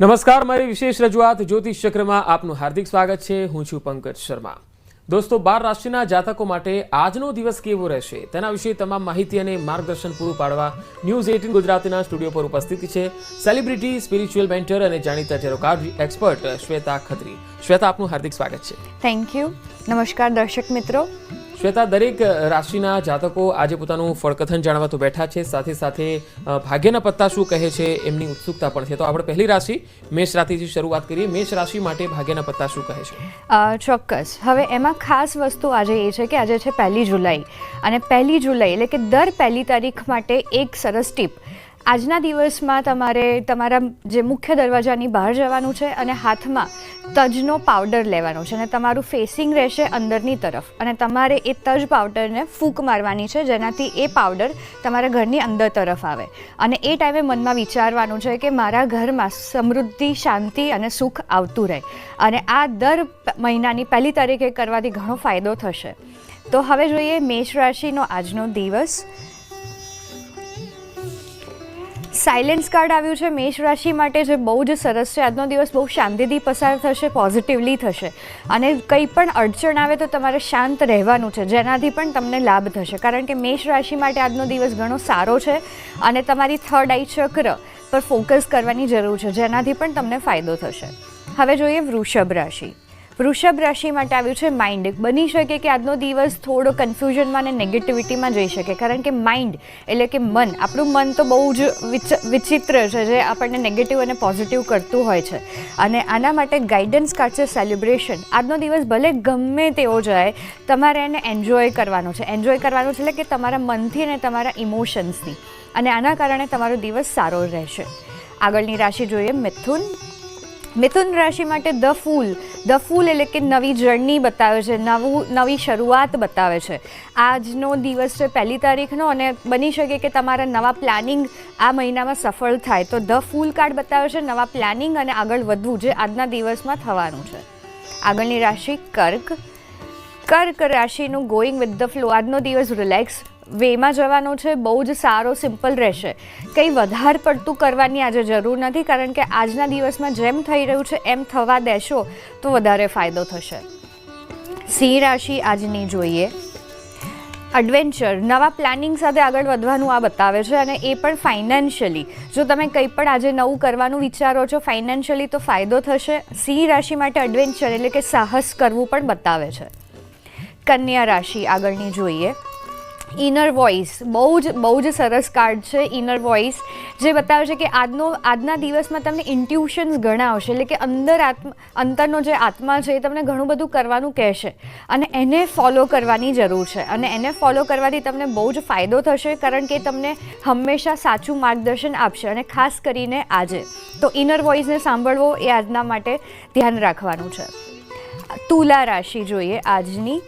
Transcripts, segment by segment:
નમસ્કાર, મારી વિશેષ રજૂઆત જ્યોતિષ ચક્રમાં આપનું હાર્દિક સ્વાગત છે. હું છું પંકજ શર્મા. દોસ્તો, 12 રાશિના જાતકો માટે આજનો દિવસ કેવો રહેશે તેના વિશે તમામ માહિતી અને માર્ગદર્શન પૂરું પાડવા ન્યૂઝ 18 ગુજરાતીના સ્ટુડિયો પર ઉપસ્થિત છે સેલિબ્રિટી, સ્પિરિચ્યુઅલ મેન્ટર અને જાણીતા ટેરો કાર્ડ એક્સપર્ટ શ્વેતા ખત્રી. શ્વેતા, આપનું હાર્દિક સ્વાગત છે. Thank you. નમસ્કાર દર્શક મિત્રો. શ્વેતા, દરેક રાશિના જાતકો આજે પોતાનું ફળકથન જાણવા તો બેઠા છે, સાથે સાથે ભાગ્યના પત્તા શું કહે છે એમની ઉત્સુકતા પણ છે. તો આપણે પહેલી રાશિ મેષ રાશિથી શરૂઆત કરીએ. મેષ રાશિ માટે ભાગ્યના પત્તા શું કહે છે? ચોક્કસ. હવે એમાં ખાસ વસ્તુ આજે એ છે કે આજે છે 1 જુલાઈ, અને 1 જુલાઈ એટલે કે દર 1 તારીખ માટે એક સરસ ટીપ. આજના દિવસમાં તમારે તમારા જે મુખ્ય દરવાજાની બહાર જવાનું છે અને હાથમાં તજનો પાવડર લેવાનો છે અને તમારું ફેસિંગ રહેશે અંદરની તરફ, અને તમારે એ તજ પાવડરને ફૂંક મારવાની છે જેનાથી એ પાવડર તમારા ઘરની અંદર તરફ આવે. અને એ ટાઈમે મનમાં વિચારવાનું છે કે મારા ઘરમાં સમૃદ્ધિ, શાંતિ અને સુખ આવતું રહે. અને આ દર મહિનાની 1 તારીખે કરવાથી ઘણો ફાયદો થશે. તો હવે જોઈએ મેષ રાશિનો આજનો દિવસ. સાયલેન્સ કાર્ડ આવ્યું છે મેષ રાશિ માટે, જે બહુ જ સરસ છે. આજનો દિવસ બહુ શાંતિથી પસાર થશે, પોઝિટિવલી થશે, અને કંઈ પણ અડચણ આવે તો તમારે શાંત રહેવાનું છે, જેનાથી પણ તમને લાભ થશે. કારણ કે મેષ રાશિ માટે આજનો દિવસ ઘણો સારો છે અને તમારી થર્ડ આઈ ચક્ર પર ફોકસ કરવાની જરૂર છે, જેનાથી પણ તમને ફાયદો થશે. હવે જોઈએ વૃષભ રાશિ. વૃષભ રાશિ માટે આવ્યું છે માઇન્ડ. બની શકે કે આજનો દિવસ થોડો કન્ફ્યુઝનમાં અને નેગેટિવિટીમાં જઈ શકે, કારણ કે માઇન્ડ એટલે કે મન, આપણું મન તો બહુ જ વિચિત્ર છે, જે આપણને નેગેટિવ અને પોઝિટિવ કરતું હોય છે. અને આના માટે ગાઈડન્સ કાર્ડ છે સેલિબ્રેશન. આજનો દિવસ ભલે ગમે તેવો જાય, તમારે એને એન્જોય કરવાનો છે. એન્જોય કરવાનું છે એટલે કે તમારા મનથી અને તમારા ઇમોશન્સથી, અને આના કારણે તમારો દિવસ સારો રહેશે. આગળની રાશિ જોઈએ મિથુન. મિથુન રાશિ માટે ધ ફૂલ એટલે કે નવી જર્ની બતાવે છે, નવી શરૂઆત બતાવે છે. આજનો દિવસ છે 1 તારીખનો, અને બની શકે કે તમારા નવા પ્લાનિંગ આ મહિનામાં સફળ થાય. તો ધ ફૂલ કાર્ડ બતાવે છે નવા પ્લાનિંગ અને આગળ વધવું, જે આજના દિવસમાં થવાનું છે. આગળની રાશિ કર્ક. કર્ક રાશિનું ગોઈંગ વિથ ધ ફ્લો. આજનો દિવસ રિલેક્સ વેમાં જવાનો છે, બહુ જ સારો, સિમ્પલ રહેશે. કંઈ વધારે પડતું કરવાની આજે જરૂર નથી, કારણ કે આજના દિવસમાં જેમ થઈ રહ્યું છે એમ થવા દેશો તો વધારે ફાયદો થશે. સિંહ રાશિ આજની જોઈએ. એડવેન્ચર, નવા પ્લાનિંગ સાથે આગળ વધવાનું આ બતાવે છે, અને એ પણ ફાઇનાન્શિયલી. જો તમે કંઈ પણ આજે નવું કરવાનું વિચારો છો ફાઇનાન્શિયલી, તો ફાયદો થશે. સિંહ રાશિ માટે એડવેન્ચર એટલે કે સાહસ કરવું પણ બતાવે છે. કન્યા રાશિ આગળની જોઈએ. ઇનર વોઇસ, બહુ જ સરસ કાર્ડ છે ઇનર વોઇસ, જે બતાવે છે કે આજના દિવસમાં તમને ઇન્ટ્યુશન્સ ઘણા આવશે, એટલે કે અંતરનો જે આત્મા છે એ તમને ઘણું બધું કરવાનું કહેશે, અને એને ફોલો કરવાની જરૂર છે. અને એને ફોલો કરવાથી તમને બહુ જ ફાયદો થશે, કારણ કે તમને હંમેશા સાચું માર્ગદર્શન આપશે, અને ખાસ કરીને આજે તો ઇનર વોઇસને સાંભળવો એ આજના માટે ધ્યાન રાખવાનું છે. તુલા રાશિ જોઈએ આજની.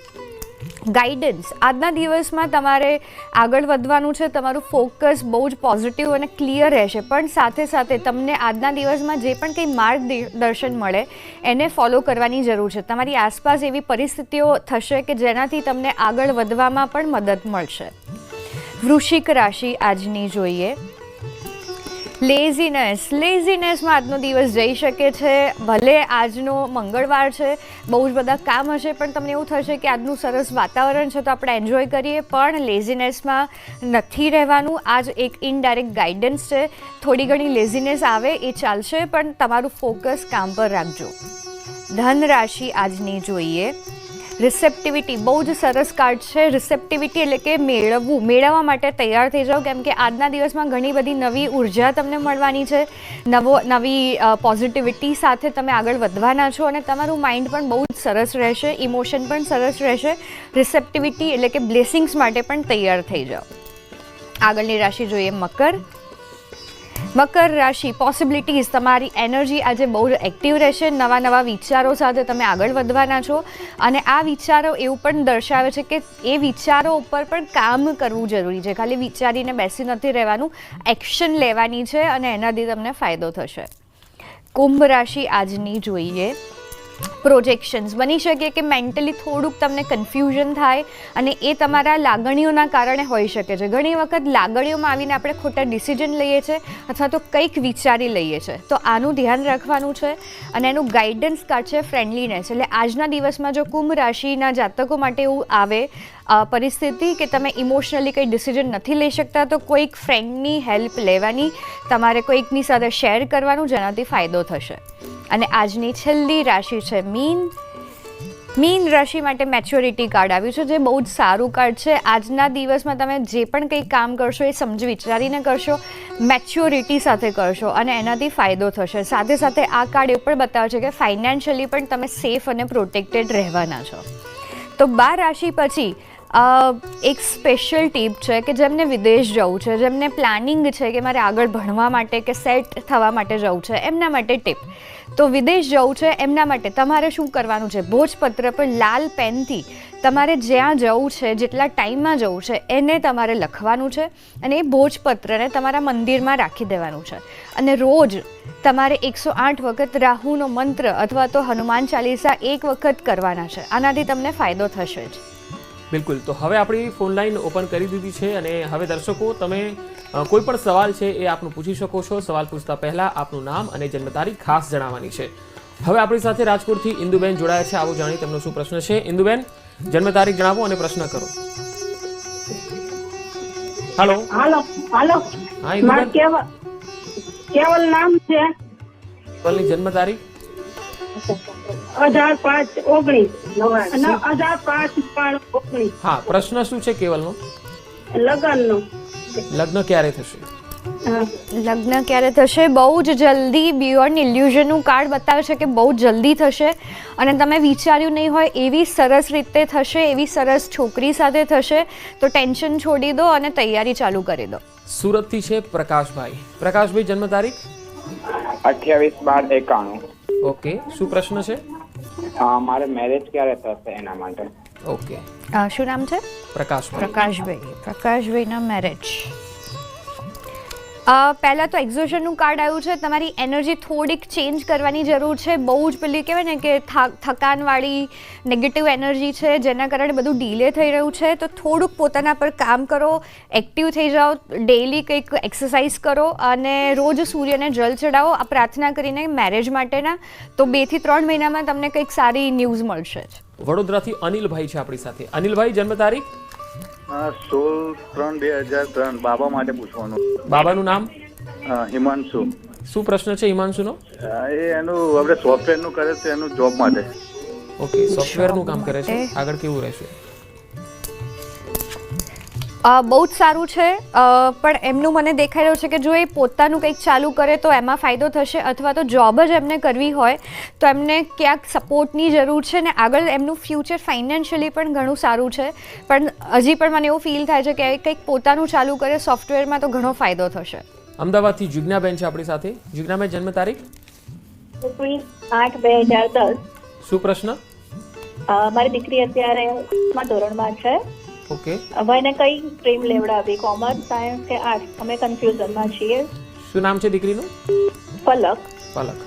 ગાઈડન્સ, આજના દિવસમાં તમારે આગળ વધવાનું છે. તમારું ફોકસ બહુ જ પોઝિટિવ અને ક્લિયર રહેશે, પણ સાથે સાથે તમને આજના દિવસમાં જે પણ કંઈ માર્ગદર્શન મળે એને ફોલો કરવાની જરૂર છે. તમારી આસપાસ એવી પરિસ્થિતિઓ થશે કે જેનાથી તમને આગળ વધવામાં પણ મદદ મળશે. વૃશ્ચિક રાશિ આજની જોઈએ. લેઝીનેસમાં આજનો દિવસ જઈ શકે છે. ભલે આજનો મંગળવાર છે, બહુ જ બધા કામ હશે, પણ તમને એવું થશે કે આજનું સરસ વાતાવરણ છે તો આપણે એન્જોય કરીએ, પણ લેઝીનેસમાં નથી રહેવાનું. આજ એક ઇનડાયરેક્ટ ગાઈડન્સ છે. થોડી ઘણી લેઝીનેસ આવે એ ચાલશે, પણ તમારું ફોકસ કામ પર રાખજો. ધન રાશિ આજની જોઈએ. રિસેપ્ટિવિટી, બહુ જ સરસ કાર્ડ છે. રિસેપ્ટિવિટી એટલે કે મેળવવા માટે તૈયાર થઈ જાઓ, કેમ કે આજના દિવસમાં ઘણી બધી નવી ઉર્જા તમને મળવાની છે. નવી પોઝિટિવિટી સાથે તમે આગળ વધવાના છો, અને તમારું માઇન્ડ પણ બહુ જ સરસ રહેશે, ઇમોશન પણ સરસ રહેશે. રિસેપ્ટિવિટી એટલે કે બ્લેસિંગ્સ માટે પણ તૈયાર થઈ જાઓ. આગળની રાશિ જોઈએ મકર. મકર રાશિ, પોસિબિલિટીઝ, તમારી એનર્જી આજે બહુ જ એક્ટિવ રહેશે. નવા વિચારો સાથે તમે આગળ વધવાના છો, અને આ વિચારો એવું પણ દર્શાવે છે કે એ વિચારો ઉપર પણ કામ કરવું જરૂરી છે. ખાલી વિચારીને બેસી નથી રહેવાનું, એક્શન લેવાની છે, અને એનાથી તમને ફાયદો થશે. કુંભ રાશિ આજની જોઈએ. પ્રોજેક્શન્સ બની શકે કે મેન્ટલી થોડુંક તમને કન્ફ્યુઝન થાય અને એ તમારા લાગણીઓના કારણે હોઈ શકે છે. ઘણી વખત લાગણીઓમાં આવીને આપણે ખોટા ડિસિઝન લઈએ છીએ અથવા તો કંઈક વિચારી લઈએ છીએ, તો આનું ધ્યાન રાખવાનું છે. અને એનું ગાઈડન્સ કાર્ડ છે ફ્રેન્ડલીનેસ. એટલે આજના દિવસમાં જો કુંભ રાશિના જાતકો માટે એવું આવે પરિસ્થિતિ કે તમે ઇમોશનલી કંઈ ડિસિઝન નથી લઈ શકતા, તો કોઈક ફ્રેન્ડની હેલ્પ લેવાની, તમારે કોઈકની સાથે શેર કરવાનું, જેનાથી ફાયદો થશે. અને આજની છેલ્લી રાશિ છે મીન. મીન રાશિ માટે મેચ્યોરિટી કાર્ડ આવ્યું છે, જે બહુ જ સારું કાર્ડ છે. આજના દિવસમાં તમે જે પણ કંઈ કામ કરશો એ સમજી વિચારીને કરશો, મેચ્યોરિટી સાથે કરશો અને એનાથી ફાયદો થશે. સાથે સાથે આ કાર્ડ એ પણ બતાવે છે કે ફાઇનાન્શિયલી પણ તમે સેફ અને પ્રોટેક્ટેડ રહેવાના છો. તો 12 રાશિ પછી એક સ્પેશિયલ ટીપ છે કે જેમને વિદેશ જવું છે, જેમને પ્લાનિંગ છે કે મારે આગળ ભણવા માટે કે સેટ થવા માટે જવું છે, એમના માટે ટીપ. તો વિદેશ જવું છે એમના માટે તમારે શું કરવાનું છે? ભોજપત્ર પર લાલ પેનથી તમારે જ્યાં જવું છે, જેટલા ટાઈમમાં જવું છે એને તમારે લખવાનું છે અને એ ભોજપત્રને તમારા મંદિરમાં રાખી દેવાનું છે. અને રોજ તમારે 108 વખત રાહુનો મંત્ર અથવા તો હનુમાન ચાલીસા 1 વખત કરવાના છે. આનાથી તમને ફાયદો થશે જ. બિલકુલ. તો હવે આપણી ફોન લાઈન ઓપન કરી દીધી છે અને હવે દર્શકો તમે કોઈ પણ સવાલ છે એ આપનું પૂછી શકો છો. સવાલ પૂછતા પહેલા આપનું નામ અને જન્મ તારીખ ખાસ જણાવવાની છે. હવે આપણી સાથે રાજકોટથી ઇન્દુબેન જોડાયા છે. આવો જાણીએ તેમનો શું પ્રશ્ન છે. ઇન્દુબેન, જન્મ તારીખ જણાવો અને પ્રશ્ન કરો. હાલો હાલો હાલો. હા ઇન્દુબેન, કેવલ નામ છે. કેવલની જન્મ તારીખ 18/5/19. 18/5/19. હા, પ્રશ્ન શું છે કેવલનો? લગ્નનો. લગ્ન ક્યારે થશે? લગ્ન ક્યારે થશે? બહુ જ જલ્દી. બિયોન્ડ ઇલ્યુઝનનું કાર્ડ બતાવે છે કે બહુ જલ્દી થશે અને તમે વિચાર્યું નહીં હોય એવી સરસ રીતે થશે, એવી સરસ છોકરી સાથે થશે. તો ટેન્શન છોડી દો અને તૈયારી ચાલુ કરી દો. સુરતથી છે પ્રકાશભાઈ. પ્રકાશભાઈ, જન્મ તારીખ 28/12/91. ઓકે, શું પ્રશ્ન છે? મારે મેરેજ ક્યારે થશે એના માટે. ઓકે, શું નામ છે? પ્રકાશભાઈ. પ્રકાશભાઈના મેરેજ. પહેલાં તો એક્ઝોશનનું કાર્ડ આવ્યું છે. તમારી એનર્જી થોડીક ચેન્જ કરવાની જરૂર છે. બહુ જ પેલી કહેવાય ને કે થકાનવાળી નેગેટિવ એનર્જી છે, જેના કારણે બધું ડીલે થઈ રહ્યું છે. તો થોડુંક પોતાના પર કામ કરો, એક્ટિવ થઈ જાઓ, ડેઈલી કંઈક એક્સરસાઇઝ કરો અને રોજ સૂર્યને જલ ચડાવો આ પ્રાર્થના કરીને મેરેજ માટેના. તો 2 થી 3 મહિનામાં તમને કંઈક સારી ન્યૂઝ મળશે જ. વડોદરાથી અનિલભાઈ છે આપણી સાથે. અનિલભાઈ, જન્મ તારીખ? 16/3/2003. બાબા માટે પૂછવાનું. બાબાનું નામ? હિમાંશુ. શું પ્રશ્ન છે હિમાંશુનો? એનું આપણે સોફ્ટવેરનું કરે છે, એનું જોબ માટે. ઓકે, સોફ્ટવેરનું કામ કરે છે. આગળ કેવું રહેશે? બહુ જ સારું છે, પણ એમનું મને દેખાઈ રહ્યું છે કે જો એ પોતાનું કંઈક ચાલુ કરે તો એમાં ફાયદો થશે, અથવા તો જોબ જ એમને કરવી હોય તો એમને ક્યાંક સપોર્ટની જરૂર છે. ને આગળ એમનું ફ્યુચર ફાઇનાન્શિયલી પણ ઘણું સારું છે, પણ હજી પણ મને એવું ફીલ થાય છે કે કંઈક પોતાનું ચાલુ કરે સોફ્ટવેરમાં તો ઘણો ફાયદો થશે. અમદાવાદથી જિજ્ઞાબેન છે આપણી સાથે. જિજ્ઞાબેન, જન્મ તારીખ? 8/2/2010. શું પ્રશ્ન? મારી દીકરી અત્યારે 8મા ધોરણમાં છે. ઓકે, હવે એને કઈ સ્ટ્રીમ લેવડાવી, કોમર્સ, સાયન્સ કે આર્ટ્સ? અમે કન્ફ્યુઝનમાં છીએ. શું નામ છે દીકરીનું? ફલક. પલક.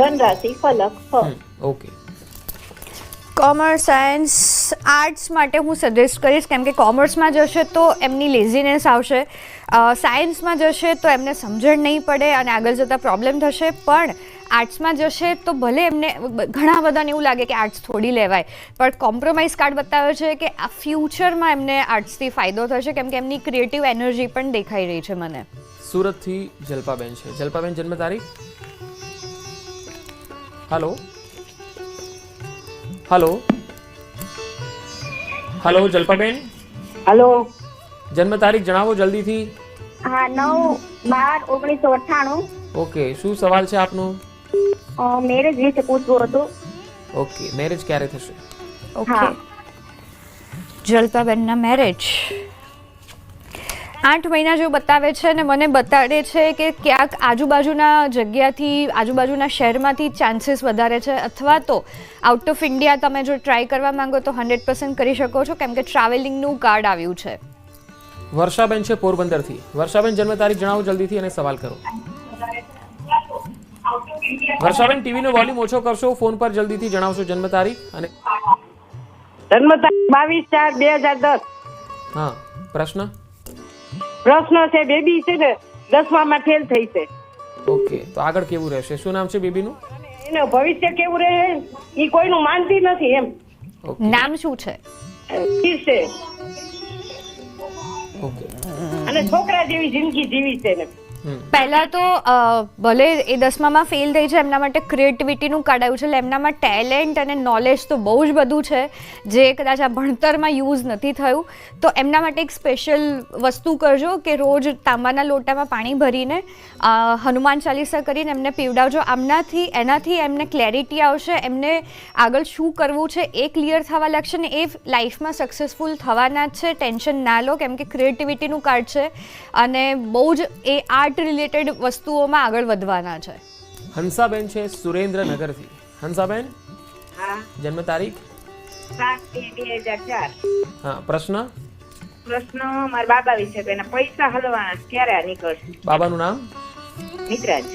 ધનરાશિ ફલક. ઓકે, કોમર્સ, સાયન્સ, આર્ટ્સ માટે હું સજેસ્ટ કરીશ, કેમ કે કોમર્સમાં જશે તો એમની લેઝીનેસ આવશે, સાયન્સમાં જશે તો એમને સમજણ નહીં પડે અને આગળ જતાં પ્રોબ્લેમ થશે. પણ આર્ટ્સમાં જશે તો ભલે એમને ઘણા બધાને એવું લાગે કે આર્ટ્સ થોડી લેવાય, પણ કોમ્પ્રોમાઇઝ કાર્ડ બતાવે છે કે આ ફ્યુચરમાં એમને આર્ટ્સથી ફાયદો થશે, કેમ કે એમની ક્રિએટિવ એનર્જી પણ દેખાઈ રહી છે મને. સુરતથી જલ્પાબેન છે. જલ્પાબેન, જન્મ તારીખ? હાલો હાલો હાલો જલ્પાબેન, હલો. જન્મ તારીખ જણાવો જલ્દીથી. હા, 9/12/1998. ઓકે, શું સવાલ છે આપનો? મેરેજ વિશે પૂછવું હતું. ઓકે, મેરેજ ક્યારે થશે? ઓકે, જલ્પાબેનના મેરેજ 8 મહિના જેવું બતાવે છે અને મને બતાડે છે કે ક્યાંક આજુબાજુના જગ્યાથી, આજુબાજુના શહેરમાંથી ચાન્સીસ વધારે છે, અથવા તો આઉટ ઓફ ઇન્ડિયા તમે જો ટ્રાય કરવા માંગો તો 100% કરી શકો છો, કેમ કે ટ્રાવેલિંગનું કાર્ડ આવ્યું છે. વર્ષાબેન છે પોરબંદરથી. વર્ષાબેન, જન્મ તારીખ જણાવો જલ્દીથી અને સવાલ કરો. વર્ષાબેન ટીવીનો વોલ્યુમ ઓછો કરશો, ફોન પર જલ્દીથી જણાવશો જન્મ તારીખ અને જન્મ તારીખ 22/4/2010. હા પ્રશ્ન. પ્રશ્ન છે બેબી છે ને 10માં ફેલ થઈ છે. ઓકે, તો આગળ કેવું રહેશે? શું નામ છે બેબીનું? એનું ભવિષ્ય કેવું રહે એ કોઈનું માનતી નથી એમ. ઓકે નામ શું છે? ઠીક છે. ઓકે. અને છોકરા જેવી જિંદગી જીવી છે ને. પહેલા તો ભલે એ 10માં ફેલ થઈ છે, એમના માટે ક્રિએટિવિટીનું કાર્ડ આવ્યું છે. એટલે એમનામાં ટેલેન્ટ અને નોલેજ તો બહુ જ બધું છે જે કદાચ આ ભણતરમાં યુઝ નથી થયું. તો એમના માટે એક સ્પેશિયલ વસ્તુ કરજો કે રોજ તાંબાના લોટામાં પાણી ભરીને હનુમાન ચાલીસા કરીને એમને પીવડાવજો. એનાથી એમને ક્લેરિટી આવશે, એમને આગળ શું કરવું છે એ ક્લિયર થવા લાગશે ને એ લાઈફમાં સક્સેસફુલ થવાના જ છે. ટેન્શન ના લો, કેમ કે ક્રિએટિવિટીનું કાર્ડ છે અને બહુ જ એ આર્ટ રિલેટેડ વસ્તુઓમાં આગળ વધવાના છે. હંસાબેન છે સુરેન્દ્રનગરથી. હંસાબેન, હા, જન્મ તારીખ? 7/2/2004. હા પ્રશ્ન. પ્રશ્ન મારા બાબા વિશે કે એના પૈસા હલવાના ક્યારે નીકળશે? બાબાનું નામ? મિત્રાજ.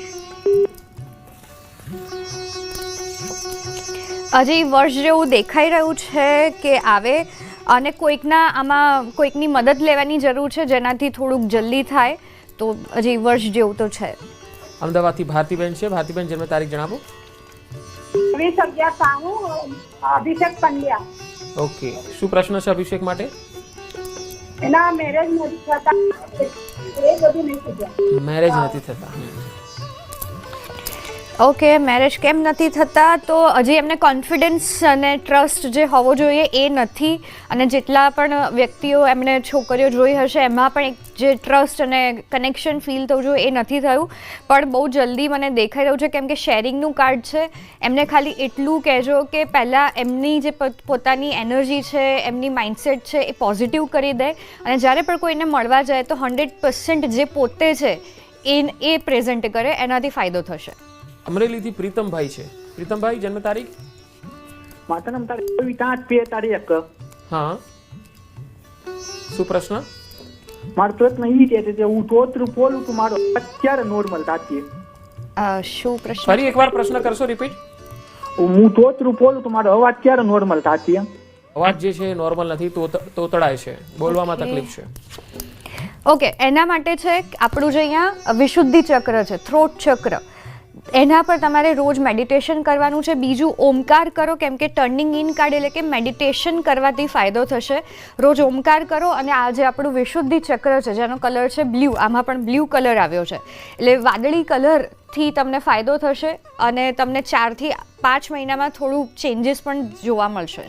હજી વર્ષ જેવું દેખાઈ રહ્યું છે કે આવે અને કોઈકની મદદ લેવાની જરૂર છે જેનાથી થોડુંક જલ્દી થાય. તો હજી વર્ષ જેવું તો છે. અમદાવાદથી ભારતીબેન છે. ભારતીબેન જન્મ તારીખ જણાવો. 20/11/93 અભિષેક પંડ્યા. ઓકે, શું પ્રશ્ન છે અભિષેક માટે? એના મેરેજ નથી થતા, એ બધું નહીં થતું. મેરેજ નથી થતા. ઓકે, મેરેજ કેમ નથી થતા? તો હજી એમને કોન્ફિડન્સ અને ટ્રસ્ટ જે હોવો જોઈએ એ નથી. અને જેટલા પણ વ્યક્તિઓ એમને છોકરીઓ જોઈ હશે એમાં પણ એક જે ટ્રસ્ટ અને કનેક્શન ફીલ થવું જોઈએ એ નથી થયું. પણ બહુ જલ્દી મને દેખાઈ રહ્યું છે કેમ કે શેરિંગનું કાર્ડ છે. એમને ખાલી એટલું કહેજો કે પહેલાં એમની જે પોતાની એનર્જી છે, એમની માઇન્ડસેટ છે એ પોઝિટિવ કરી દે અને જ્યારે પણ કોઈને મળવા જાય તો 100% જે પોતે છે એ પ્રેઝન્ટ કરે, એનાથી ફાયદો થશે. અમરેલીથી પ્રીતમભાઈ છે. પ્રીતમભાઈ જન્મ તારીખ? માતાના તારીખ 5/2/1. હા, શું પ્રશ્ન? મારો પ્રશ્ન એ છે કે હું તોતરું બોલું તો મારો અત્યારે નોર્મલ થાતી. શું પ્રશ્ન? ફરી એકવાર પ્રશ્ન કરશો, રિપીટ. હું તોતરું બોલું તો મારો અવાજ ક્યારે નોર્મલ થાતી? અવાજ જે છે નોર્મલ નથી, તોતડાય છે, બોલવામાં તકલીફ છે. ઓકે, એના માટે છે આપણું જે અહીંયા વિશુદ્ધિ ચક્ર છે, થ્રોટ ચક્ર, એના પર તમારે રોજ મેડિટેશન કરવાનું છે. બીજું, ઓમકાર કરો કેમ કે ટર્નિંગ ઇન કાર્ડ એટલે કે મેડિટેશન કરવાથી ફાયદો થશે. રોજ ઓમકાર કરો અને આ જે આપણું વિશુદ્ધિ ચક્ર છે જેનો કલર છે બ્લુ, આમાં પણ બ્લુ કલર આવ્યો છે એટલે વાદળી કલરથી તમને ફાયદો થશે અને તમને 4 થી 5 મહિનામાં થોડું ચેન્જીસ પણ જોવા મળશે.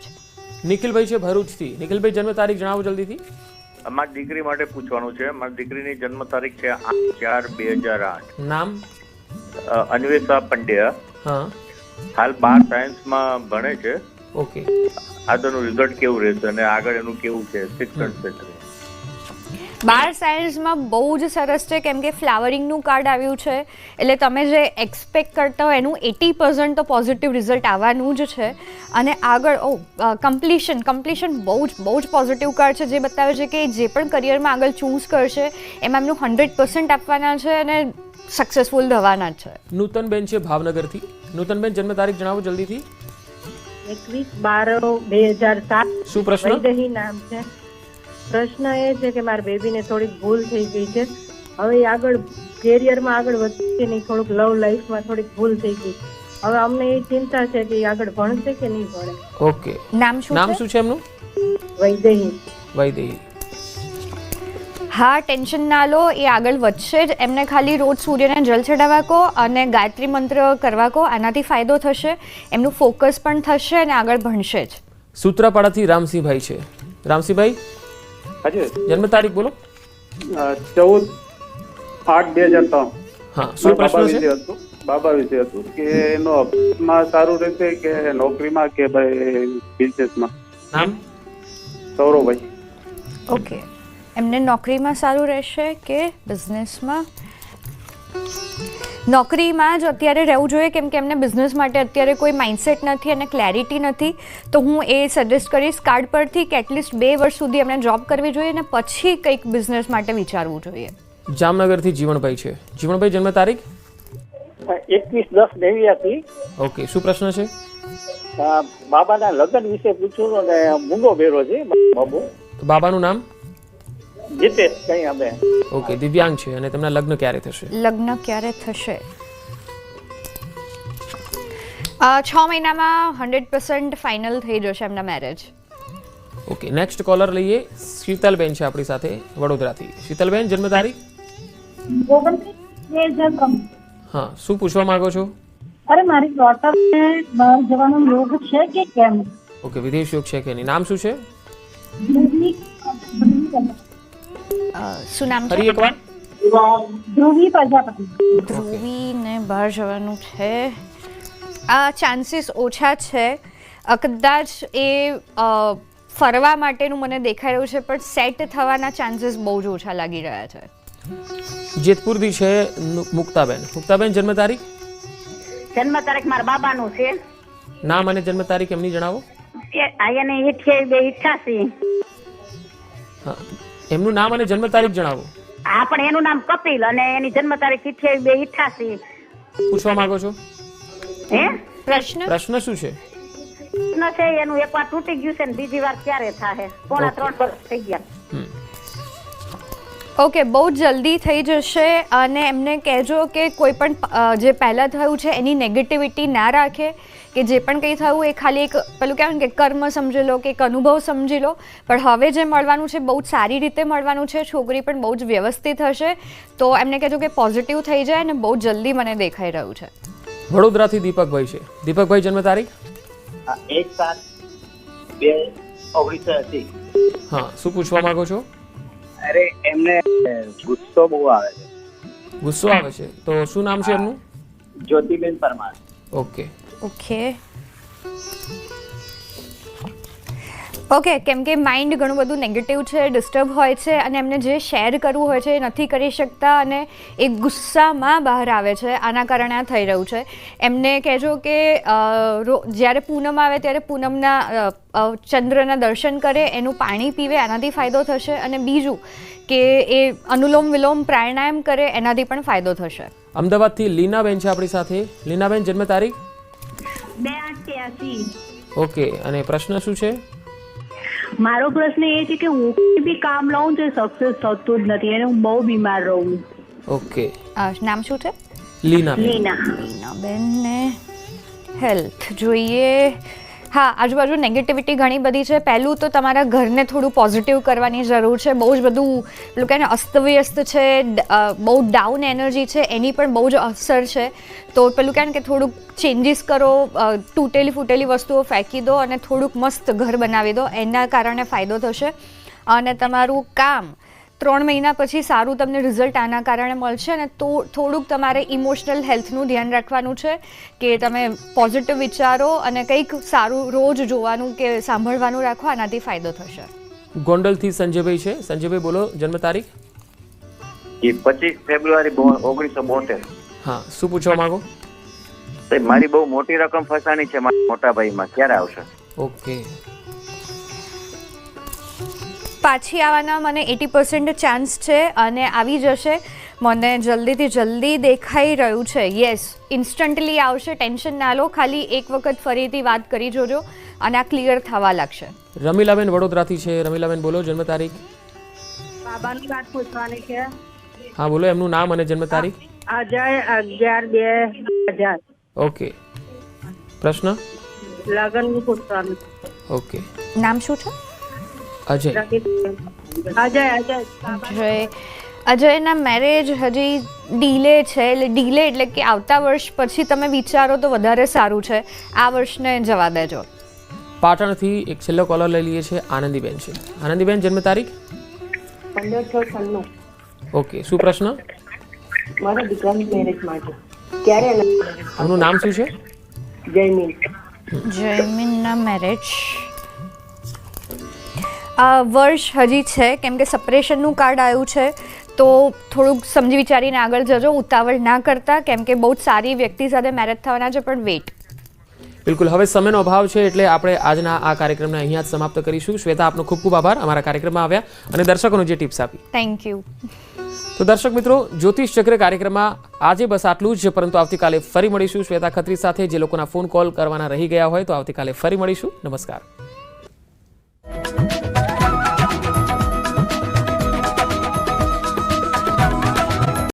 નિખિલભાઈ છે ભરૂચથી. નિખિલભાઈ જન્મ તારીખ જણાવો જલ્દીથી. મારી દીકરી માટે પૂછવાનું છે. મારી દીકરીની જન્મ તારીખ છે 8/4/2008. નામ? અન્વેષા પંડ્યા. હા. હાલ 12 સાયન્સમાં ભણે છે. ઓકે. આગળનું રિઝલ્ટ કેવું રહેશે અને આગળ એનું કેવું છે શિક્ષણ ક્ષેત્રે? 12 સાયન્સમાં બહુ જ સરસ છે કેમ કે ફ્લાવરિંગનું કાર્ડ આવ્યું છે એટલે તમે જે એક્સપેક્ટ કરતા હોય એનું 80% તો પોઝિટિવ રિઝલ્ટ આવવાનું જ છે. અને આગળ કમ્પ્લીશન બહુ જ પોઝિટિવ કાર્ડ છે જે બતાવે છે કે જે પણ કરિયરમાં આગળ ચૂઝ કરશે એમાં એમનું 100% આપવાના છે અને સક્સેસફુલ થવાના જ છે. નૂતનબેન છે ભાવનગરથી. નૂતનબેન જન્મ તારીખ જણાવો જલ્દીથી. 21/12/2007. શું પ્રશ્ન? વૈદેહી નામ છે. પ્રશ્ન એ છે કે મારી બેબીને થોડીક ભૂલ થઈ ગઈ છે. હવે આગળ કેરિયરમાં આગળ વધશે નહીં, થોડુંક લવ લાઈફમાં થોડીક ભૂલ થઈ ગઈ. હવે અમને એ ચિંતા છે કે આગળ ભણશે કે નહીં ભણે. ઓકે. નામ શું છે એમનું? વૈદેહી. વૈદેહી. હા, ટેન્શન ના લો, એ આગળ વધશે જ. એમને ખાલી રોજ સૂર્યને જલ ચડાવવા કહો અને ગાયત્રી મંત્ર કરવા કહો, આનાથી ફાયદો થશે. એમનું ફોકસ પણ થશે અને આગળ ભણશે જ. સૂત્રાપાડાથી રામસિંહભાઈ છે. રામસિંહભાઈ જન્મ તારીખ બોલો. 14/8/2003. હા, શું પ્રશ્ન છે? બાબા વિશે હતું કે એનો અભ્યાસમાં સારું રહેશે કે નોકરીમાં કે ભાઈ બિઝનેસમાં? નામ? સૌરવભાઈ. ઓકે, એમને નોકરીમાં સારું રહેશે કે બિઝનેસમાં? નોકરીમાં જ અત્યારે રહેવું જોઈએ કેમ કે એમને બિઝનેસ માટે અત્યારે કોઈ માઇન્ડસેટ નથી અને ક્લેરિટી નથી. તો હું એ સજેસ્ટ કરીશ કાર્ડ પરથી કે એટલીસ્ટ 2 વર્ષ સુધી એમને જોબ કરવી જોઈએ અને પછી કંઈક બિઝનેસ માટે વિચારવું જોઈએ. જામનગરથી જીવણભાઈ છે. જીવણભાઈ જન્મ તારીખ? 21/10/89 ઓકે, શું પ્રશ્ન છે? બાબાના લગ્ન વિશે પૂછ્યું અને મૂંગો બેરો છે બાબુ. તો બાબાનું નામ? જીતેશ કઈ અમે. ઓકે, દિવ્યાંગ છે અને તેમના લગ્ન ક્યારે થશે? લગ્ન ક્યારે થશે? 6 મહિનામાં 100% ફાઇનલ થઈ જશે એમના મેરેજ. ઓકે, નેક્સ્ટ કોલર લઈએ. શીતલબેન છે આપણી સાથે વડોદરાથી. શીતલબેન, જન્મ તારીખ? હા, શું પૂછવા માંગો છો? અરે મારી ડોટરને બહાર જવાનો યોગ છે કે કેમ? ઓકે, વિદેશ યોગ છે કે નહીં? નામ શું છે? શું નામ ફરી છે? એકવાર. ધ્રુવી પ્રજાપતિ. ધ્રુવીને બહાર જવાનું છે. ચાન્સીસ ઓછા છે. કદાચ એ ફરવા માટેનું મને દેખાઈ રહ્યું છે, પણ સેટ થવાના ચાન્સીસ બહુ જ ઓછા લાગી રહ્યા છે. જેતપુરથી છે મુક્તાબેન. મુક્તાબેન, જન્મ તારીખ? જન્મ તારીખ મારા બાબાનું છે. નામ અને જન્મ તારીખ એમની જણાવો. એને 28/2/88. હા, એમનું નામ અને જન્મ તારીખ જણાવો. હા, પણ એનું નામ કપિલ અને એની જન્મ તારીખ 28/2/88. પૂછવા માંગો છો? હે? પ્રશ્ન શું છે? પ્રશ્ન છે એનું એકવાર તૂટી ગયું છે ને બીજી વાર ક્યારે થાય? 3.5 વર્ષ થઈ ગયા. ઓકે, બહુ જલ્દી થઈ જશે. અને એમને કહેજો કે કોઈ પણ જે પહેલાં થયું છે એની નેગેટિવિટી ના રાખે, કે જે પણ કંઈ થયું એ ખાલી એક પેલું કહેવાય ને કે કર્મ સમજી લો કે એક અનુભવ સમજી લો. પણ હવે જે મળવાનું છે બહુ જ સારી રીતે મળવાનું છે. છોકરી પણ બહુ જ વ્યવસ્થિત હશે. તો એમને કહેજો કે પોઝિટિવ થઈ જાય અને બહુ જલ્દી મને દેખાઈ રહ્યું છે. વડોદરાથી દીપકભાઈ છે. દીપકભાઈ, જન્મ તારીખ? 1/7/1980. હા, શું પૂછવા માંગો છો? અરે એમને ગુસ્સો બહુ આવે છે. ગુસ્સો આવે છે? તો શું નામ છે એમનું? જ્યોતિબેન પરમાર. ઓકે. ઓકે, કેમ કે માઇન્ડ ઘણું બધું નેગેટિવ છે, ડિસ્ટર્બ હોય છે અને એમને જે શેર કરવું હોય છે એ નથી કરી શકતા અને એ ગુસ્સામાં બહાર આવે છે. આના કારણે આ થઈ રહ્યું છે. એમને કહેજો કે જ્યારે પૂનમ આવે ત્યારે પૂનમના ચંદ્રના દર્શન કરે, એનું પાણી પીવે, આનાથી ફાયદો થશે. અને બીજું કે એ અનુલોમ વિલોમ પ્રાણાયામ કરે, એનાથી પણ ફાયદો થશે. અમદાવાદથી લીનાબેન છે આપણી સાથે. લીનાબેન, જન્મ તારીખ? 2/8/83. ઓકે, અને પ્રશ્ન શું છે? મારો પ્રશ્ન એ છે કે હું બી કામ લઉં તો સક્સેસ થતું જ નથી અને હું બહુ બીમાર રહું. ઓકે, નામ શું છે? લીનાબેન. લીનાબેનને હેલ્થ જોઈએ. હા, આજુબાજુ નેગેટિવિટી ઘણી બધી છે. પહેલું તો તમારા ઘરને થોડું પોઝિટિવ કરવાની જરૂર છે. બહુ જ બધું પેલું કહે ને અસ્તવ્યસ્ત છે, બહુ ડાઉન એનર્જી છે, એની પણ બહુ જ અસર છે. તો પેલું કહે ને કે થોડુંક ચેન્જીસ કરો, તૂટેલી ફૂટેલી વસ્તુઓ ફેંકી દો અને થોડુંક મસ્ત ઘર બનાવી દો. એના કારણે ફાયદો થશે. અને તમારું કામ 3 મહિના પછી સારું તમને રિઝલ્ટ આના કારણે મળશે. અને તો થોડુંક તમારે ઇમોશનલ હેલ્થનું ધ્યાન રાખવાનું છે કે તમે પોઝિટિવ વિચારો અને કંઈક સારું રોજ જોવાનું કે સાંભળવાનું રાખો. આનાથી ફાયદો થશે. ગોંડલથી સંજયભાઈ છે. સંજયભાઈ, બોલો, જન્મ તારીખ? 25 ફેબ્રુઆરી 1972. હા, શું પૂછવા માંગો? મારી બહુ મોટી રકમ ફસાણી છે મારા મોટા ભાઈમાં, ક્યારે આવશે? ઓકે, પાછી આવવાના મને 80% ચાન્સ છે અને આવી જશે. મને જલ્દીથી જલ્દી દેખાઈ રહ્યું છે. યસ, ઇન્સ્ટન્ટલી આવશે. ટેન્શન ના લો. ખાલી એક વખત ફરીથી વાત કરી જોજો અને આ ક્લિયર થવા લાગશે. રમીલાબેન વડોદરાથી છે. રમીલાબેન, બોલો, જન્મ તારીખ? બાબાની વાત પૂછવાની છે. હા, બોલો, એમનું નામ અને જન્મ તારીખ? અજય 11/2/2000. ઓકે, પ્રશ્ન? લગ્નનું પૂછવાનું. ઓકે, નામ શું છે? અજય. અજયના મેરેજ હજી ડીલે છે. ડીલે એટલે કે આવતા વર્ષ પછી તમે વિચારો તો વધારે સારું છે. આ વર્ષને જવા દેજો. પાટણથી એક છેલ્લો કોલર લઈ લઈએ છીએ. આનંદીબેન છે. આનંદીબેન, જન્મ તારીખ? 15/6/96. ઓકે, શું પ્રશ્ન? મારા દીકરાની મેરેજ માટે ક્યારે? એમનું નામ શું છે? જયમીનના મેરેજ વર્ષ હજી છે. કેમ કે સપરેશનનું કાર્ડ આવ્યું છે તો થોડુંક સમજી વિચારીને આગળ જજો. ઉતાવળ ના કરતા, કેમ કે બહુ જ સારી વ્યક્તિ સાથે મેરેજ થવાના છે, પણ વેઇટ. બિલકુલ, હવે સમયનો અભાવ છે એટલે આપણે આજના આ કાર્યક્રમને અહીંયા જ સમાપ્ત કરીશું. શ્વેતા, આપનો ખૂબ ખૂબ આભાર અમારા કાર્યક્રમમાં આવ્યા અને દર્શકોને જે ટિપ્સ આપી. Thank you. તો દર્શક મિત્રો, જ્યોતિષ ચક્ર કાર્યક્રમમાં આજે બસ આટલું જ, પરંતુ આવતીકાલે ફરી મળીશું શ્વેતા ખત્રી સાથે. જે લોકોના ફોન કોલ કરવાના રહી ગયા હોય તો આવતીકાલે ફરી મળીશું. નમસ્કાર.